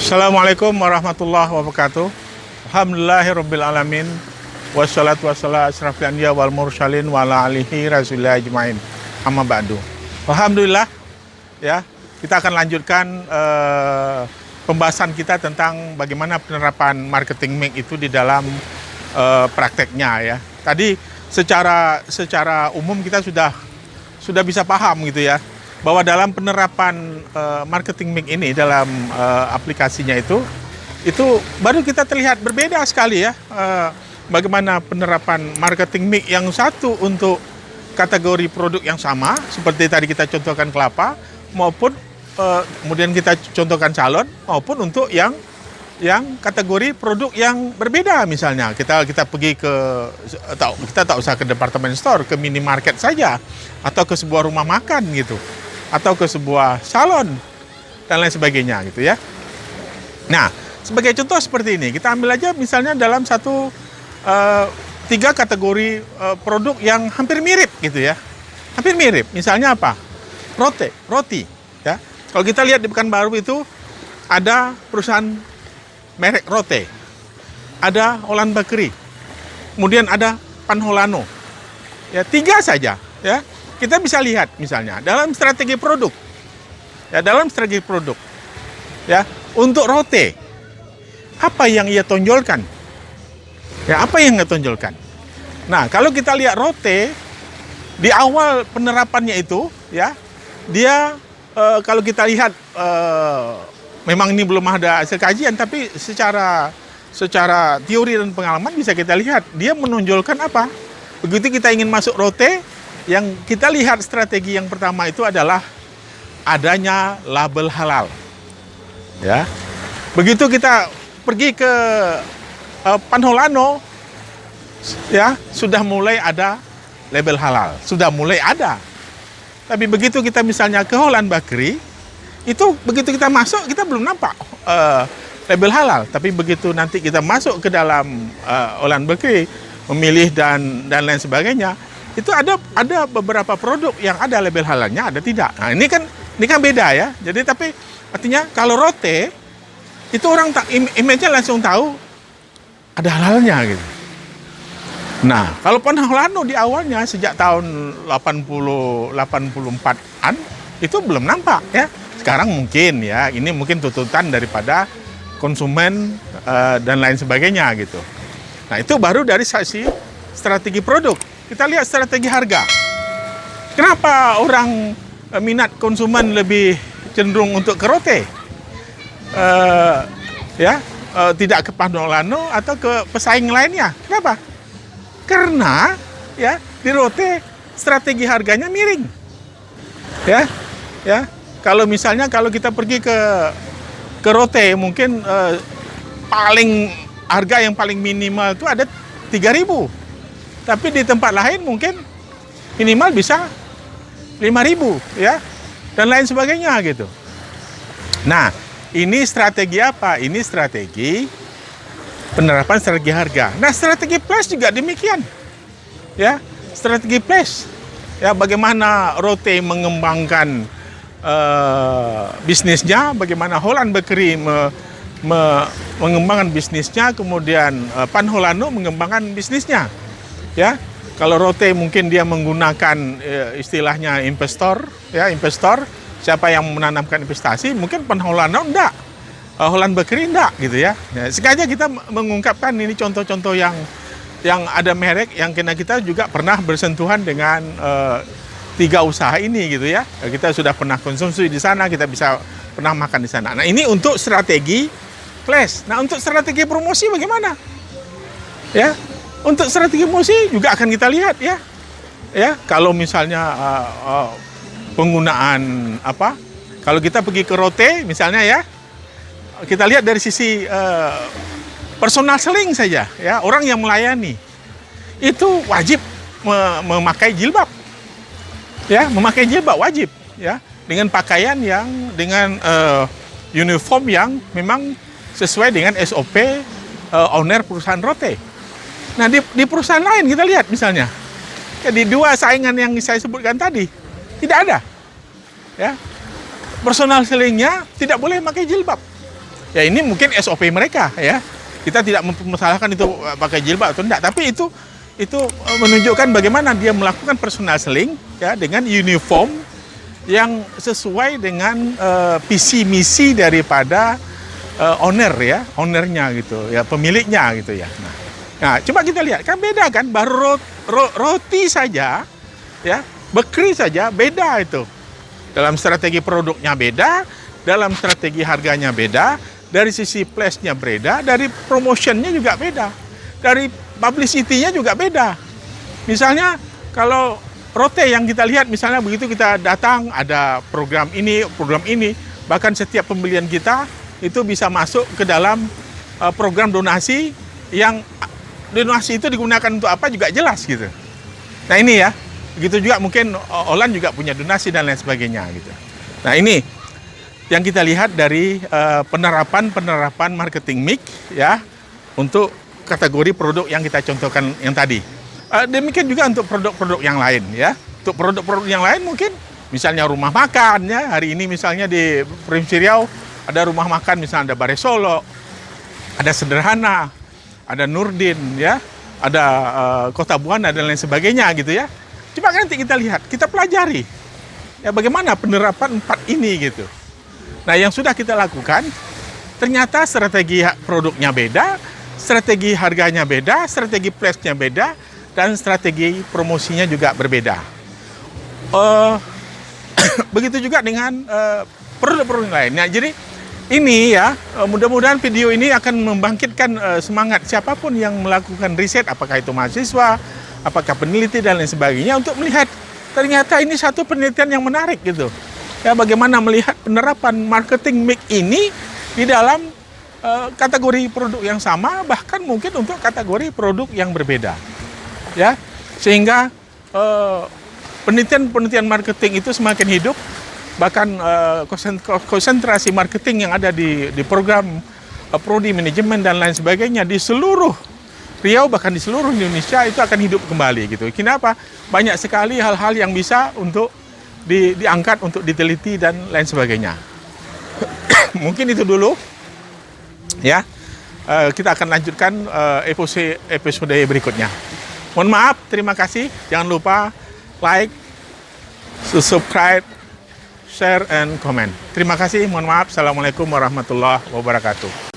Assalamualaikum warahmatullahi wabarakatuh. Alhamdulillahirrabbilalamin. Wassalatu wassalamu asyrafil anbiya wal mursalin wa ala alihi rasulillah ajmain. Amma ba'du. Alhamdulillah, ya, kita akan lanjutkan pembahasan kita tentang bagaimana penerapan marketing mix itu di dalam prakteknya, ya. Tadi secara umum kita sudah bisa paham gitu ya, bahwa dalam penerapan marketing mix ini dalam aplikasinya itu baru kita terlihat berbeda sekali ya, bagaimana penerapan marketing mix yang satu untuk kategori produk yang sama seperti tadi kita contohkan kelapa, maupun kemudian kita contohkan calon, maupun untuk yang kategori produk yang berbeda. Misalnya kita pergi kita tak usah ke department store, ke minimarket saja, atau ke sebuah rumah makan gitu, atau ke sebuah salon dan lain sebagainya gitu ya. Nah, sebagai contoh seperti ini, kita ambil aja misalnya dalam tiga kategori produk yang hampir mirip gitu ya. Hampir mirip. Misalnya apa? Roti ya. Kalau kita lihat di Pekanbaru itu ada perusahaan merek Rote, ada Holland Bakery, kemudian ada Panholano. Ya, tiga saja ya. Kita bisa lihat misalnya dalam strategi produk. Ya, dalam strategi produk. Ya, untuk Rote, apa yang ia tonjolkan? Ya, apa yang ia tonjolkan? Nah, kalau kita lihat Rote di awal penerapannya itu, ya, dia kalau kita lihat memang ini belum ada hasil kajian, tapi secara teori dan pengalaman bisa kita lihat dia menonjolkan apa? Begitu kita ingin masuk Rote, yang kita lihat strategi yang pertama itu adalah adanya label halal. Ya. Begitu kita pergi ke Panholano, ya, sudah mulai ada label halal, sudah mulai ada. Tapi begitu kita misalnya ke Holland Bakery, itu begitu kita masuk kita belum nampak label halal. Tapi begitu nanti kita masuk ke dalam Holland Bakery, memilih dan lain sebagainya, itu ada beberapa produk yang ada label halalnya, ada tidak. Nah, ini kan beda ya. Jadi tapi artinya kalau Rote itu orang image-nya langsung tahu ada halalnya gitu. Nah, kalau Panholano di awalnya sejak tahun 84-an itu belum nampak ya. Sekarang mungkin ya, ini mungkin tuntutan daripada konsumen dan lain sebagainya gitu. Nah, itu baru dari sisi strategi produk. Kita lihat strategi harga. Kenapa orang minat konsumen lebih cenderung untuk ke Rote? Tidak ke Panholano atau ke pesaing lainnya. Kenapa? Karena ya di Rote strategi harganya miring. Ya. Kalau misalnya kalau kita pergi ke Rote mungkin harga yang paling minimal itu ada 3.000. Tapi di tempat lain mungkin minimal bisa 5.000 ya, dan lain sebagainya gitu. Nah, ini strategi apa? Ini strategi penerapan strategi harga. Nah, strategi plus juga demikian. Ya, strategi plus. Ya, bagaimana Rote mengembangkan bisnisnya, bagaimana Holland Bakery mengembangkan bisnisnya, kemudian Panholano mengembangkan bisnisnya. Ya, kalau Rote mungkin dia menggunakan istilahnya investor, ya, investor, siapa yang menanamkan investasi, mungkin Panholano enggak, Holland Bakery enggak gitu ya. Sengaja kita mengungkapkan ini contoh-contoh yang ada merek yang kita juga pernah bersentuhan dengan tiga usaha ini gitu ya. Kita sudah pernah konsumsi di sana, kita bisa pernah makan di sana. Nah, ini untuk strategi flash. Nah, untuk strategi promosi bagaimana? Ya. Untuk strategi promosi juga akan kita lihat ya. Ya, kalau misalnya penggunaan apa? Kalau kita pergi ke Rote misalnya ya, kita lihat dari sisi personal selling saja ya, orang yang melayani itu wajib memakai jilbab. Ya, memakai jilbab wajib ya, dengan pakaian yang dengan uniform yang memang sesuai dengan SOP owner perusahaan Rote. Nah, di perusahaan lain kita lihat misalnya, ya, di dua saingan yang saya sebutkan tadi tidak ada, ya, personal sellingnya tidak boleh pakai jilbab. Ya ini mungkin SOP mereka ya. Kita tidak mempermasalahkan itu pakai jilbab atau tidak, tapi itu menunjukkan bagaimana dia melakukan personal selling ya dengan uniform yang sesuai dengan visi misi daripada ownernya gitu ya, pemiliknya gitu ya. Nah, coba kita lihat kan beda kan, baru roti saja ya, bakery saja beda itu. Dalam strategi produknya beda, dalam strategi harganya beda, dari sisi place-nya beda, dari promotion-nya juga beda, dari publicity-nya juga beda. Misalnya kalau Rote yang kita lihat, misalnya begitu kita datang ada program ini, bahkan setiap pembelian kita itu bisa masuk ke dalam program donasi yang donasi itu digunakan untuk apa juga jelas gitu. Nah ini ya, begitu juga mungkin Olan juga punya donasi dan lain sebagainya gitu. Nah ini yang kita lihat dari penerapan marketing mix ya untuk kategori produk yang kita contohkan yang tadi. Demikian juga untuk produk-produk yang lain ya. Untuk produk-produk yang lain mungkin misalnya rumah makan ya. Hari ini misalnya di Provinsi Riau ada rumah makan, misalnya ada Bare Solo, ada Sederhana, ada Nurdin ya, ada Kota Buana dan lain sebagainya gitu ya. Coba nanti kita lihat, kita pelajari ya bagaimana penerapan 4 ini gitu. Nah, yang sudah kita lakukan ternyata strategi produknya beda, strategi harganya beda, strategi place-nya beda, dan strategi promosinya juga berbeda. Begitu juga dengan produk-produk lain. Nah, jadi ini ya, mudah-mudahan video ini akan membangkitkan semangat siapapun yang melakukan riset, apakah itu mahasiswa, apakah peneliti dan lain sebagainya, untuk melihat ternyata ini satu penelitian yang menarik gitu. Ya, bagaimana melihat penerapan marketing mix ini di dalam kategori produk yang sama, bahkan mungkin untuk kategori produk yang berbeda. Ya, sehingga penelitian marketing itu semakin hidup, bahkan konsentrasi marketing yang ada di program prodi manajemen dan lain sebagainya di seluruh Riau, bahkan di seluruh Indonesia itu akan hidup kembali gitu. Kenapa? Banyak sekali hal-hal yang bisa untuk diangkat untuk diteliti dan lain sebagainya. Mungkin itu dulu ya. Kita akan lanjutkan episode berikutnya. Mohon maaf, terima kasih. Jangan lupa like, subscribe, share, and comment. Terima kasih, mohon maaf. Assalamualaikum warahmatullahi wabarakatuh.